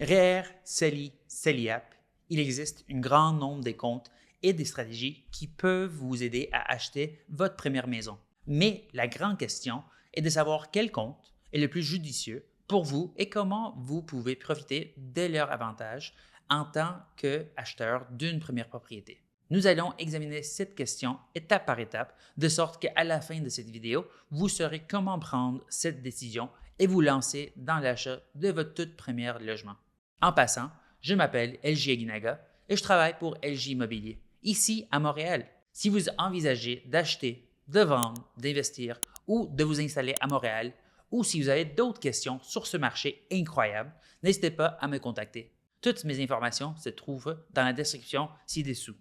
REER, CELI, CELIAP, il existe un grand nombre de comptes et des stratégies qui peuvent vous aider à acheter votre première maison. Mais la grande question est de savoir quel compte est le plus judicieux pour vous et comment vous pouvez profiter de leurs avantages en tant qu'acheteur d'une première propriété. Nous allons examiner cette question étape par étape, de sorte qu'à la fin de cette vidéo, vous saurez comment prendre cette décision et vous lancer dans l'achat de votre toute première logement. En passant, je m'appelle LJ Aguinaga et je travaille pour LJ Immobilier, ici à Montréal. Si vous envisagez d'acheter, de vendre, d'investir ou de vous installer à Montréal, ou si vous avez d'autres questions sur ce marché incroyable, n'hésitez pas à me contacter. Toutes mes informations se trouvent dans la description ci-dessous.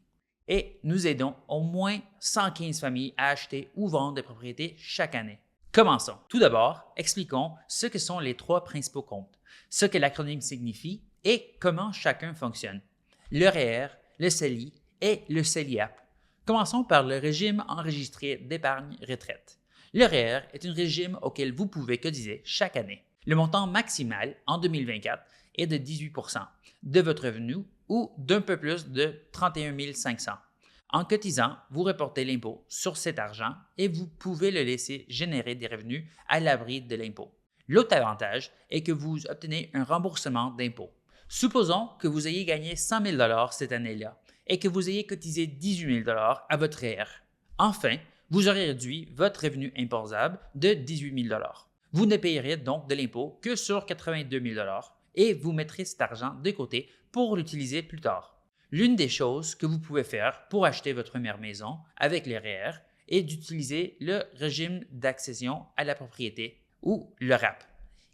Et nous aidons au moins 115 familles à acheter ou vendre des propriétés chaque année. Commençons. Tout d'abord, expliquons ce que sont les trois principaux comptes, ce que l'acronyme signifie et comment chacun fonctionne. Le REER, le CELI et le CELIAP. Commençons par le régime enregistré d'épargne retraite. Le REER est un régime auquel vous pouvez cotiser chaque année. Le montant maximal en 2024 est de 18 % de votre revenu ou d'un peu plus de 31 500. En cotisant, vous reportez l'impôt sur cet argent et vous pouvez le laisser générer des revenus à l'abri de l'impôt. L'autre avantage est que vous obtenez un remboursement d'impôt. Supposons que vous ayez gagné 100 000 $ cette année-là et que vous ayez cotisé 18 000 $ à votre REER. Enfin, vous aurez réduit votre revenu imposable de 18 000 $. Vous ne payerez donc de l'impôt que sur 82 000 $ et vous mettrez cet argent de côté pour l'utiliser plus tard. L'une des choses que vous pouvez faire pour acheter votre première maison avec les REER est d'utiliser le régime d'accession à la propriété ou le RAP.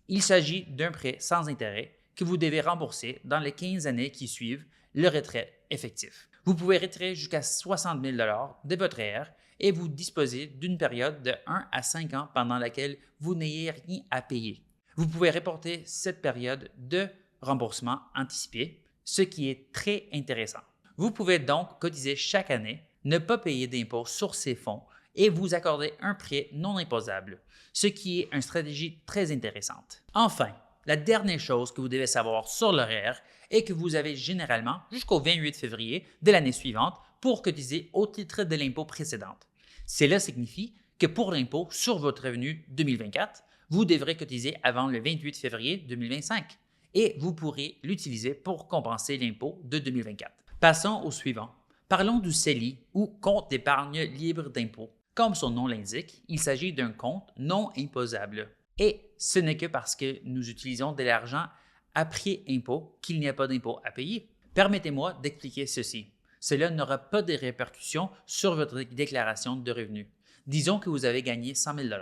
Il s'agit d'un prêt sans intérêt que vous devez rembourser dans les 15 années qui suivent le retrait effectif. Vous pouvez retirer jusqu'à 60 000 $ de votre REER et vous disposez d'une période de 1 à 5 ans pendant laquelle vous n'ayez rien à payer. Vous pouvez reporter cette période de remboursement anticipé, ce qui est très intéressant. Vous pouvez donc cotiser chaque année, ne pas payer d'impôt sur ces fonds et vous accorder un prêt non imposable, ce qui est une stratégie très intéressante. Enfin, la dernière chose que vous devez savoir sur le REER est que vous avez généralement jusqu'au 28 février de l'année suivante pour cotiser au titre de l'impôt précédent. Cela signifie que pour l'impôt sur votre revenu 2024, vous devrez cotiser avant le 28 février 2025 et vous pourrez l'utiliser pour compenser l'impôt de 2024. Passons au suivant. Parlons du CELI ou compte d'épargne libre d'impôt. Comme son nom l'indique, il s'agit d'un compte non imposable. Et ce n'est que parce que nous utilisons de l'argent après impôt qu'il n'y a pas d'impôt à payer. Permettez-moi d'expliquer ceci. Cela n'aura pas de répercussions sur votre déclaration de revenus. Disons que vous avez gagné 100 000 $.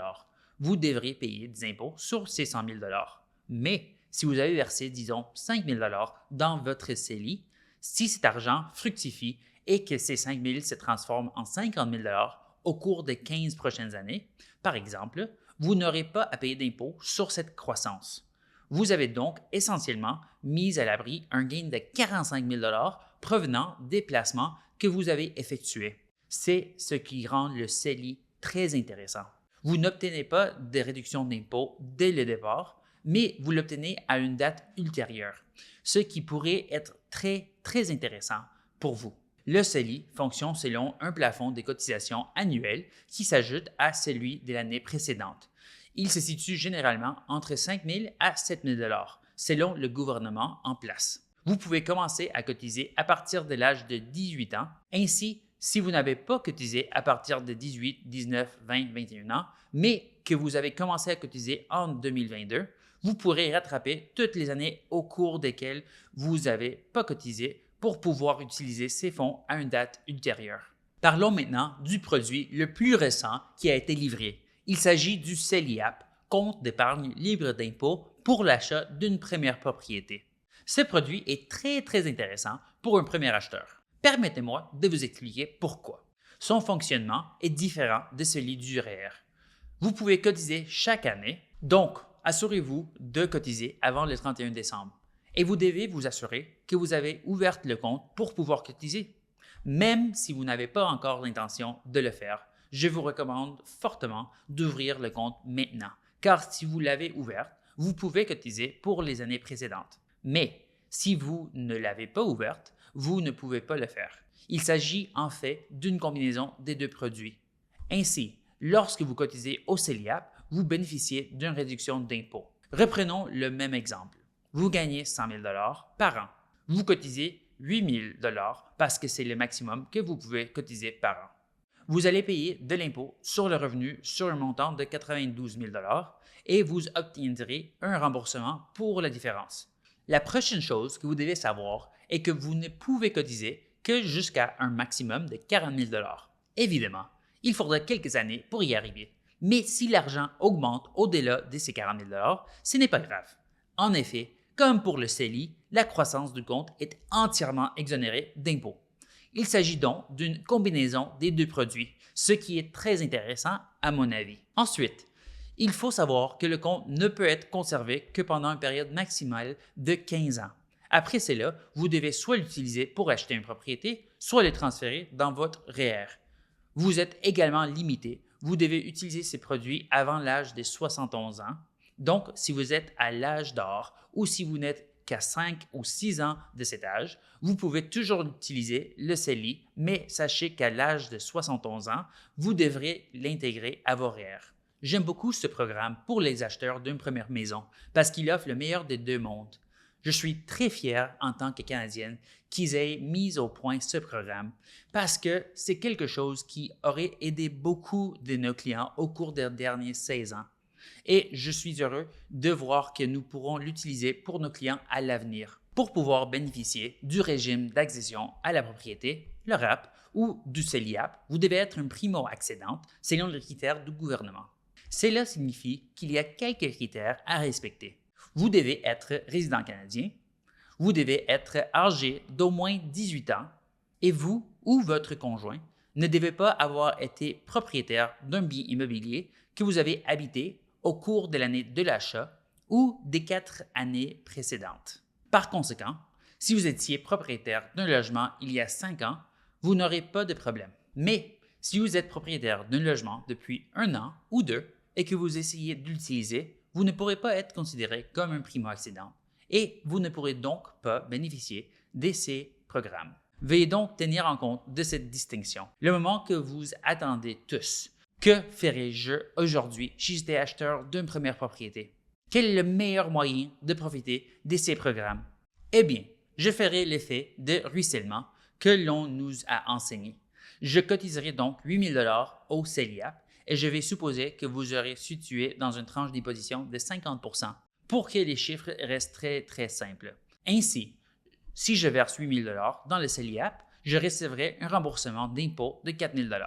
Vous devrez payer des impôts sur ces 100 000 $. Mais si vous avez versé, disons, 5 000 $ dans votre CELI, si cet argent fructifie et que ces 5 000 se transforment en 50 000 $ au cours des 15 prochaines années, par exemple, vous n'aurez pas à payer d'impôt sur cette croissance. Vous avez donc essentiellement mis à l'abri un gain de 45 000 $ provenant des placements que vous avez effectués. C'est ce qui rend le CELI très intéressant. Vous n'obtenez pas de réduction d'impôt dès le départ, mais vous l'obtenez à une date ultérieure, ce qui pourrait être très intéressant pour vous. Le CELI fonctionne selon un plafond de cotisation annuel qui s'ajoute à celui de l'année précédente. Il se situe généralement entre 5 000 à 7 000 $ selon le gouvernement en place. Vous pouvez commencer à cotiser à partir de l'âge de 18 ans. Ainsi, si vous n'avez pas cotisé à partir de 18, 19, 20, 21 ans, mais que vous avez commencé à cotiser en 2022, vous pourrez rattraper toutes les années au cours desquelles vous n'avez pas cotisé pour pouvoir utiliser ces fonds à une date ultérieure. Parlons maintenant du produit le plus récent qui a été livré. Il s'agit du CELIAP, compte d'épargne libre d'impôt pour l'achat d'une première propriété. Ce produit est très intéressant pour un premier acheteur. Permettez-moi de vous expliquer pourquoi. Son fonctionnement est différent de celui du REER. Vous pouvez cotiser chaque année, donc assurez-vous de cotiser avant le 31 décembre. Et vous devez vous assurer que vous avez ouvert le compte pour pouvoir cotiser. Même si vous n'avez pas encore l'intention de le faire, je vous recommande fortement d'ouvrir le compte maintenant, car si vous l'avez ouvert, vous pouvez cotiser pour les années précédentes. Mais Si vous ne l'avez pas ouverte, vous ne pouvez pas le faire. Il s'agit en fait d'une combinaison des deux produits. Ainsi, lorsque vous cotisez au CELIAP, vous bénéficiez d'une réduction d'impôt. Reprenons le même exemple. Vous gagnez 100 000 par an. Vous cotisez 8 000 parce que c'est le maximum que vous pouvez cotiser par an. Vous allez payer de l'impôt sur le revenu sur un montant de 92 000 et vous obtiendrez un remboursement pour la différence. La prochaine chose que vous devez savoir est que vous ne pouvez cotiser que jusqu'à un maximum de 40 000 Évidemment, il faudra quelques années pour y arriver. Mais si l'argent augmente au-delà de ces 40 000 ce n'est pas grave. En effet, comme pour le CELI, la croissance du compte est entièrement exonérée d'impôts. Il s'agit donc d'une combinaison des deux produits, ce qui est très intéressant à mon avis. Ensuite, il faut savoir que le compte ne peut être conservé que pendant une période maximale de 15 ans. Après cela, vous devez soit l'utiliser pour acheter une propriété, soit le transférer dans votre REER. Vous êtes également limité. Vous devez utiliser ces produits avant l'âge de 71 ans. Donc, si vous êtes à l'âge d'or ou si vous n'êtes qu'à 5 ou 6 ans de cet âge, vous pouvez toujours utiliser le CELI, mais sachez qu'à l'âge de 71 ans, vous devrez l'intégrer à vos REER. J'aime beaucoup ce programme pour les acheteurs d'une première maison parce qu'il offre le meilleur des deux mondes. Je suis très fier en tant que Canadienne qu'ils aient mis au point ce programme parce que c'est quelque chose qui aurait aidé beaucoup de nos clients au cours des derniers 16 ans. Et je suis heureux de voir que nous pourrons l'utiliser pour nos clients à l'avenir. Pour pouvoir bénéficier du régime d'accession à la propriété, le RAP, ou du CELIAP, vous devez être un primo-accédante selon les critères du gouvernement. Cela signifie qu'il y a quelques critères à respecter. Vous devez être résident canadien, vous devez être âgé d'au moins 18 ans et vous ou votre conjoint ne devez pas avoir été propriétaire d'un bien immobilier que vous avez habité au cours de l'année de l'achat ou des 4 années précédentes. Par conséquent, si vous étiez propriétaire d'un logement il y a 5 ans, vous n'aurez pas de problème. Mais si vous êtes propriétaire d'un logement depuis 1 an ou 2 et que vous essayez de l'utiliser, vous ne pourrez pas être considéré comme un primo-accédant et vous ne pourrez donc pas bénéficier de ces programmes. Veuillez donc tenir en compte de cette distinction. Le moment que vous attendez tous. Que ferais-je aujourd'hui si j'étais acheteur d'une première propriété? Quel est le meilleur moyen de profiter de ces programmes? Eh bien, je ferai l'effet de ruissellement que l'on nous a enseigné. Je cotiserai donc 8 000 $ au CELIAP et je vais supposer que vous aurez situé dans une tranche d'imposition de 50 % pour que les chiffres restent très simples. Ainsi, si je verse 8 000 $ dans le CELIAP, je recevrai un remboursement d'impôt de 4 000 $.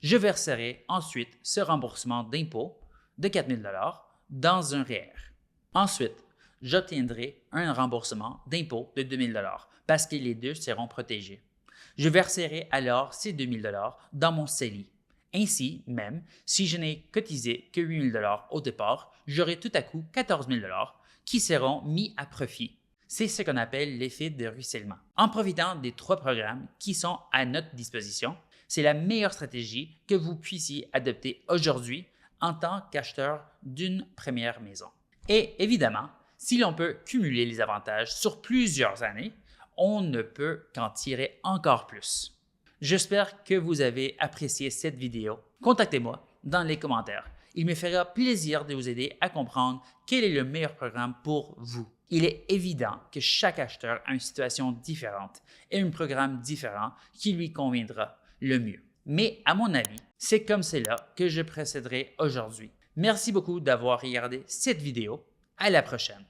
Je verserai ensuite ce remboursement d'impôt de 4 000 $ dans un REER. Ensuite, j'obtiendrai un remboursement d'impôt de 2 000 $ parce que les deux seront protégés. Je verserai alors ces 2 000 $ dans mon CELI. Ainsi, même si je n'ai cotisé que 8 000 $ au départ, j'aurai tout à coup 14 000 $ qui seront mis à profit. C'est ce qu'on appelle l'effet de ruissellement. En profitant des 3 programmes qui sont à notre disposition, c'est la meilleure stratégie que vous puissiez adopter aujourd'hui en tant qu'acheteur d'une première maison. Et évidemment, si l'on peut cumuler les avantages sur plusieurs années, on ne peut qu'en tirer encore plus. J'espère que vous avez apprécié cette vidéo. Contactez-moi dans les commentaires. Il me fera plaisir de vous aider à comprendre quel est le meilleur programme pour vous. Il est évident que chaque acheteur a une situation différente et un programme différent qui lui conviendra le mieux. Mais à mon avis, c'est comme cela que je procéderai aujourd'hui. Merci beaucoup d'avoir regardé cette vidéo. À la prochaine.